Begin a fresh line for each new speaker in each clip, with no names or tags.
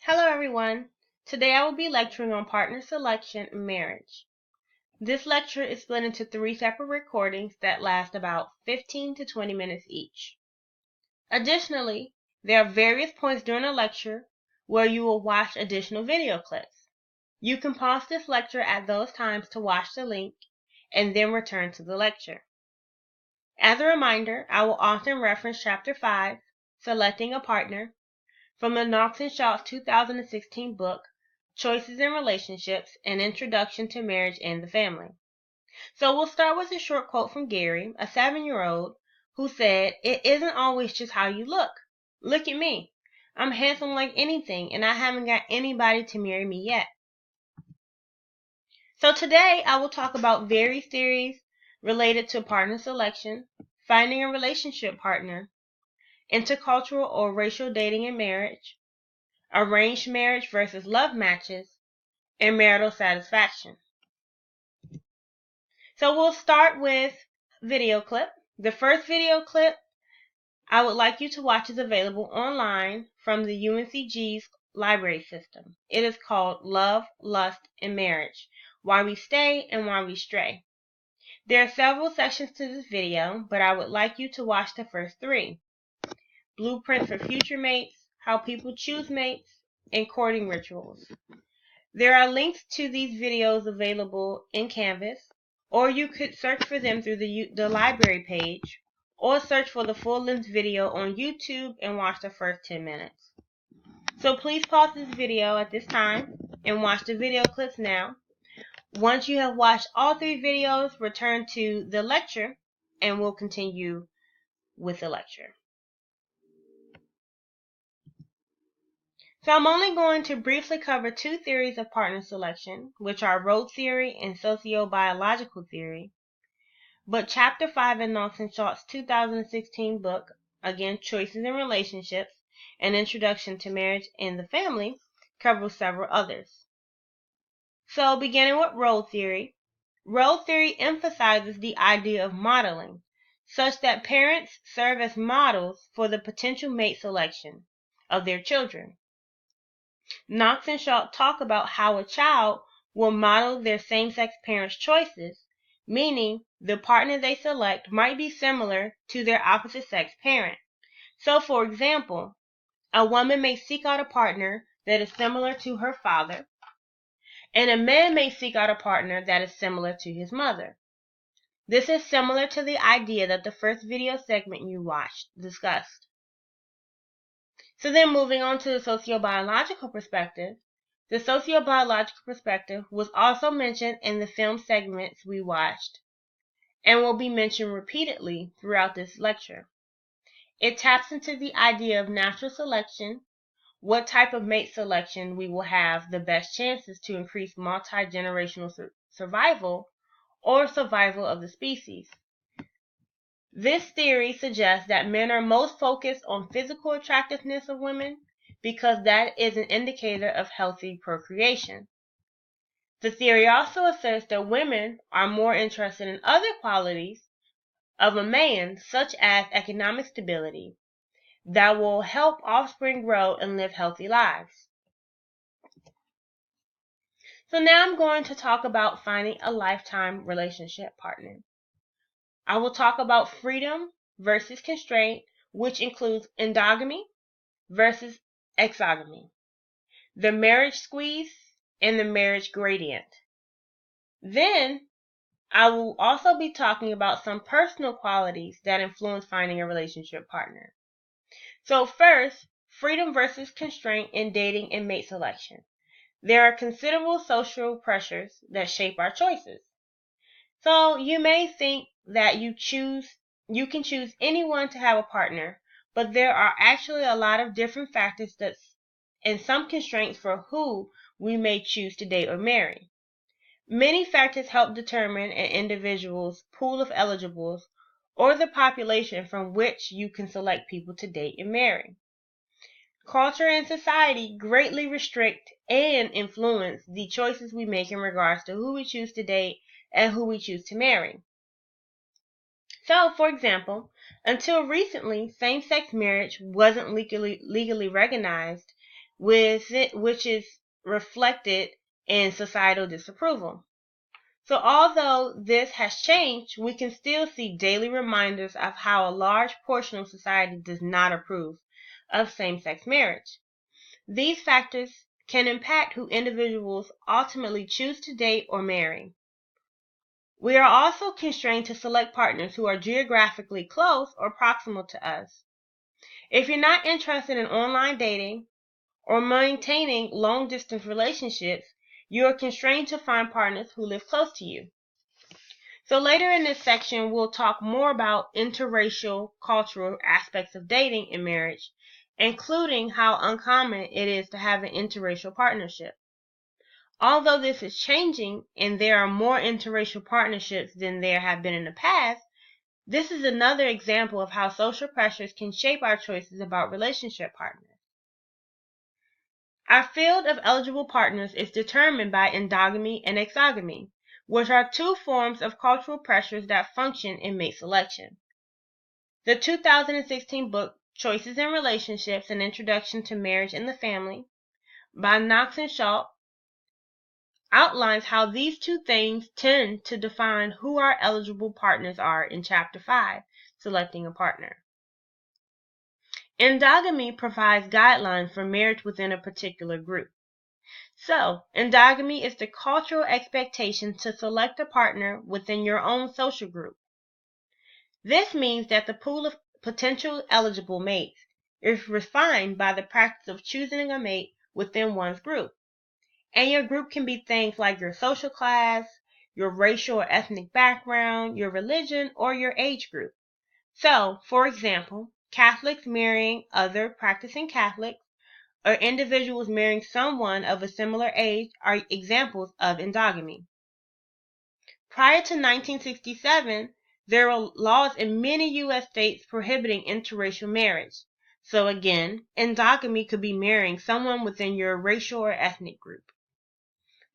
Hello everyone. Today I will be lecturing on partner selection and marriage. This lecture is split into 3 separate recordings that last about 15 to 20 minutes each. Additionally, there are various points during the lecture where you will watch additional video clips. You can pause this lecture at those times to watch the link and then return to the lecture. As a reminder, I will often reference Chapter 5, Selecting a Partner, from the Knox and Schultz 2016 book, Choices in Relationships, An Introduction to Marriage and the Family. So we'll start with a short quote from Gary, a 7-year-old, who said, "It isn't always just how you look. Look at me. I'm handsome like anything, and I haven't got anybody to marry me yet." So today I will talk about various theories related to partner selection, finding a relationship partner, intercultural or racial dating and marriage, arranged marriage versus love matches, and marital satisfaction. So we'll start with video clip. The first video clip I would like you to watch is available online from the UNCG's library system. It is called Love, Lust, and Marriage: Why We Stay and Why We Stray. There are several sections to this video, but I would like you to watch the first 3. Blueprint for Future Mates, How People Choose Mates, and Courting Rituals. There are links to these videos available in Canvas, or you could search for them through the library page, or search for the full-length video on YouTube and watch the first 10 minutes. So please pause this video at this time and watch the video clips now. Once you have watched all 3 videos, return to the lecture and we'll continue with the lecture. So I'm only going to briefly cover 2 theories of partner selection, which are role theory and sociobiological theory. But Chapter 5 in Knox and Schultz 2016 book, again, Choices in Relationships, An Introduction to Marriage and the Family, covers several others. So beginning with role theory emphasizes the idea of modeling, such that parents serve as models for the potential mate selection of their children. Knox and Schultz talk about how a child will model their same-sex parents' choices, meaning the partner they select might be similar to their opposite-sex parent. So, for example, a woman may seek out a partner that is similar to her father, and a man may seek out a partner that is similar to his mother. This is similar to the idea that the first video segment you watched discussed. So then moving on to the sociobiological perspective, the sociobiological perspective was also mentioned in the film segments we watched and will be mentioned repeatedly throughout this lecture. It taps into the idea of natural selection, what type of mate selection we will have the best chances to increase multi-generational survival or survival of the species. This theory suggests that men are most focused on physical attractiveness of women because that is an indicator of healthy procreation. The theory also asserts that women are more interested in other qualities of a man, such as economic stability, that will help offspring grow and live healthy lives. So now I'm going to talk about finding a lifetime relationship partner. I will talk about freedom versus constraint, which includes endogamy versus exogamy, the marriage squeeze, and the marriage gradient. Then, I will also be talking about some personal qualities that influence finding a relationship partner. So first, freedom versus constraint in dating and mate selection. There are considerable social pressures that shape our choices. So you may think that you can choose anyone to have a partner, but there are actually a lot of different factors and some constraints for who we may choose to date or marry. Many factors help determine an individual's pool of eligibles or the population from which you can select people to date and marry. Culture and society greatly restrict and influence the choices we make in regards to who we choose to date and who we choose to marry. So, for example, until recently, same-sex marriage wasn't legally recognized which is reflected in societal disapproval. So although this has changed, we can still see daily reminders of how a large portion of society does not approve of same-sex marriage. These factors can impact who individuals ultimately choose to date or marry. We are also constrained to select partners who are geographically close or proximal to us. If you're not interested in online dating or maintaining long-distance relationships, you are constrained to find partners who live close to you. So later in this section, we'll talk more about interracial cultural aspects of dating and marriage, including how uncommon it is to have an interracial partnership. Although this is changing and there are more interracial partnerships than there have been in the past, this is another example of how social pressures can shape our choices about relationship partners. Our field of eligible partners is determined by endogamy and exogamy, which are two forms of cultural pressures that function in mate selection. The 2016 book, Choices in Relationships: An Introduction to Marriage and the Family, by Knox and Schultz, outlines how these two things tend to define who our eligible partners are in Chapter 5, Selecting a Partner. Endogamy provides guidelines for marriage within a particular group. So, endogamy is the cultural expectation to select a partner within your own social group. This means that the pool of potential eligible mates is refined by the practice of choosing a mate within one's group. And your group can be things like your social class, your racial or ethnic background, your religion, or your age group. So, for example, Catholics marrying other practicing Catholics, or individuals marrying someone of a similar age are examples of endogamy. Prior to 1967, there were laws in many U.S. states prohibiting interracial marriage. So again, endogamy could be marrying someone within your racial or ethnic group.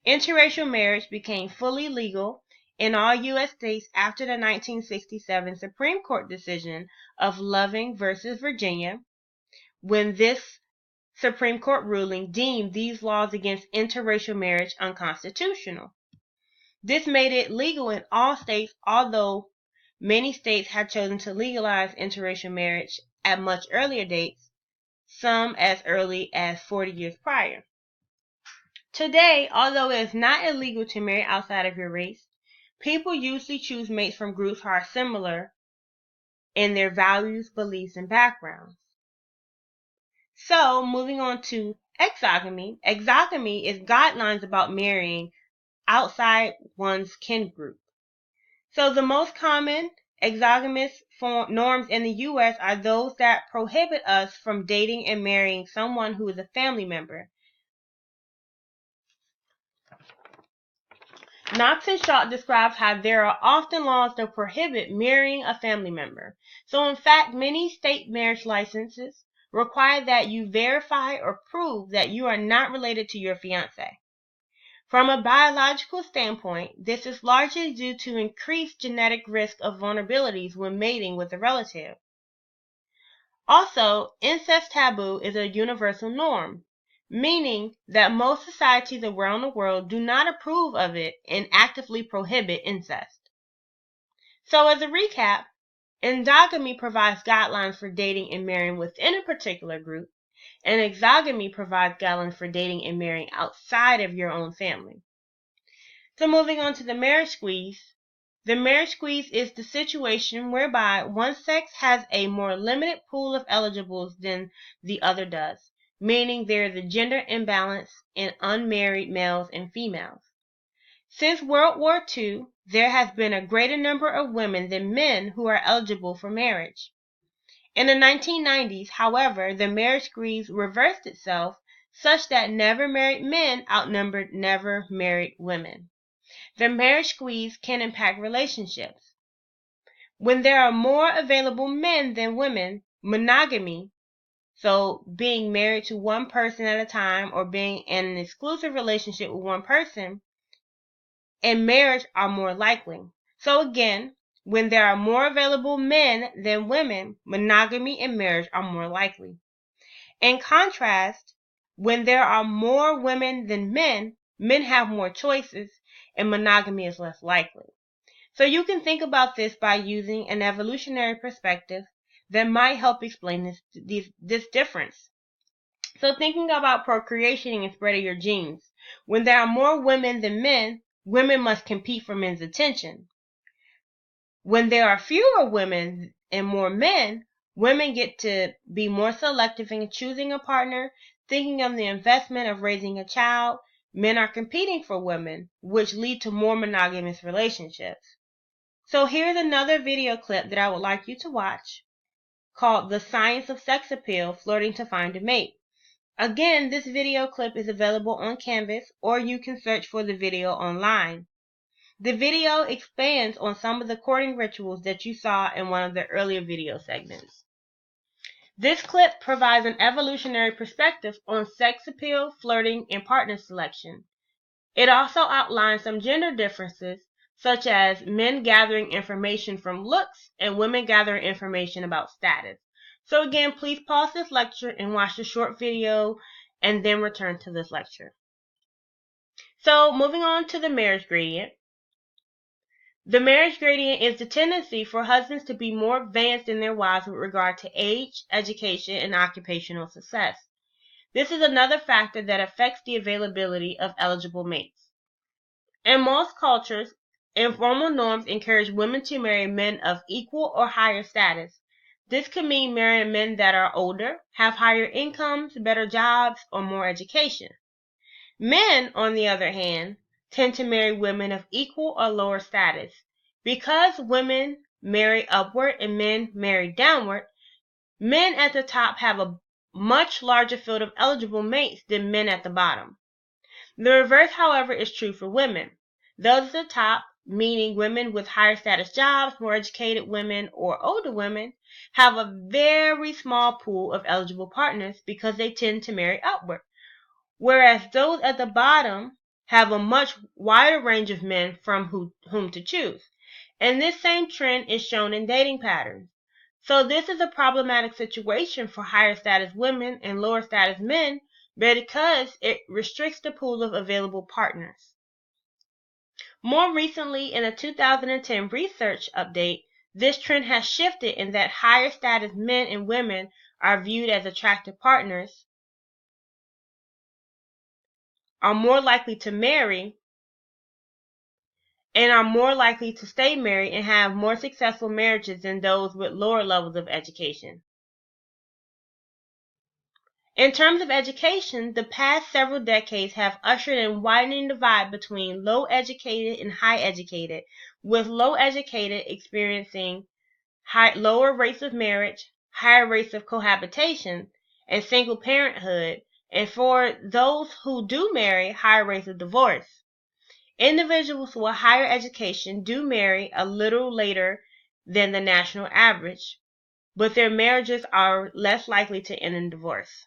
Interracial marriage became fully legal in all U.S. states after the 1967 Supreme Court decision of Loving versus Virginia, when this Supreme Court ruling deemed these laws against interracial marriage unconstitutional. This made it legal in all states, although many states had chosen to legalize interracial marriage at much earlier dates, some as early as 40 years prior. Today, although it is not illegal to marry outside of your race, people usually choose mates from groups who are similar in their values, beliefs, and backgrounds. So, moving on to exogamy. Exogamy is guidelines about marrying outside one's kin group. So the most common exogamous norms in the U.S. are those that prohibit us from dating and marrying someone who is a family member. Knox and Schultz describes how there are often laws that prohibit marrying a family member. So in fact, many state marriage licenses require that you verify or prove that you are not related to your fiancé. From a biological standpoint, this is largely due to increased genetic risk of vulnerabilities when mating with a relative. Also, incest taboo is a universal norm, meaning that most societies around the world do not approve of it and actively prohibit incest. So as a recap, endogamy provides guidelines for dating and marrying within a particular group, and exogamy provides guidelines for dating and marrying outside of your own family. So moving on to the marriage squeeze. The marriage squeeze is the situation whereby one sex has a more limited pool of eligibles than the other does, meaning there is a gender imbalance in unmarried males and females. Since World War II, there has been a greater number of women than men who are eligible for marriage. In the 1990s, however, the marriage squeeze reversed itself such that never married men outnumbered never married women. The marriage squeeze can impact relationships. When there are more available men than women, monogamy, so being married to one person at a time or being in an exclusive relationship with one person, and marriage are more likely. So again, when there are more available men than women, monogamy and marriage are more likely. In contrast, When there are more women than men, men have more choices, and monogamy is less likely. So you can think about this by using an evolutionary perspective that might help explain this difference. So thinking about procreation and spreading your genes. When there are more women than men, women must compete for men's attention. When there are fewer women and more men, women get to be more selective in choosing a partner, thinking of the investment of raising a child. Men are competing for women, which lead to more monogamous relationships. So here's another video clip that I would like you to watch called The Science of Sex Appeal, Flirting to Find a Mate. Again, this video clip is available on Canvas, or you can search for the video online. The video expands on some of the courting rituals that you saw in one of the earlier video segments. This clip provides an evolutionary perspective on sex appeal, flirting, and partner selection. It also outlines some gender differences, such as men gathering information from looks and women gathering information about status. So again, please pause this lecture and watch the short video and then return to this lecture. So moving on to the marriage gradient. The marriage gradient is the tendency for husbands to be more advanced than their wives with regard to age, education, and occupational success. This is another factor that affects the availability of eligible mates. In most cultures, informal norms encourage women to marry men of equal or higher status. This could mean marrying men that are older, have higher incomes, better jobs, or more education. Men, on the other hand, tend to marry women of equal or lower status. Because women marry upward and men marry downward, men at the top have a much larger field of eligible mates than men at the bottom. The reverse, however, is true for women. Those at the top, meaning women with higher status jobs, more educated women, or older women, have a very small pool of eligible partners because they tend to marry upward, whereas those at the bottom have a much wider range of men from whom to choose. And this same trend is shown in dating patterns. So this is a problematic situation for higher status women and lower status men because it restricts the pool of available partners. More recently, in a 2010 research update, this trend has shifted in that higher status men and women are viewed as attractive partners, are more likely to marry, and are more likely to stay married and have more successful marriages than those with lower levels of education. In terms of education, the past several decades have ushered in a widening divide between low educated and high educated, with low educated experiencing lower rates of marriage, higher rates of cohabitation, and single parenthood, and for those who do marry, higher rates of divorce. Individuals with higher education do marry a little later than the national average, but their marriages are less likely to end in divorce.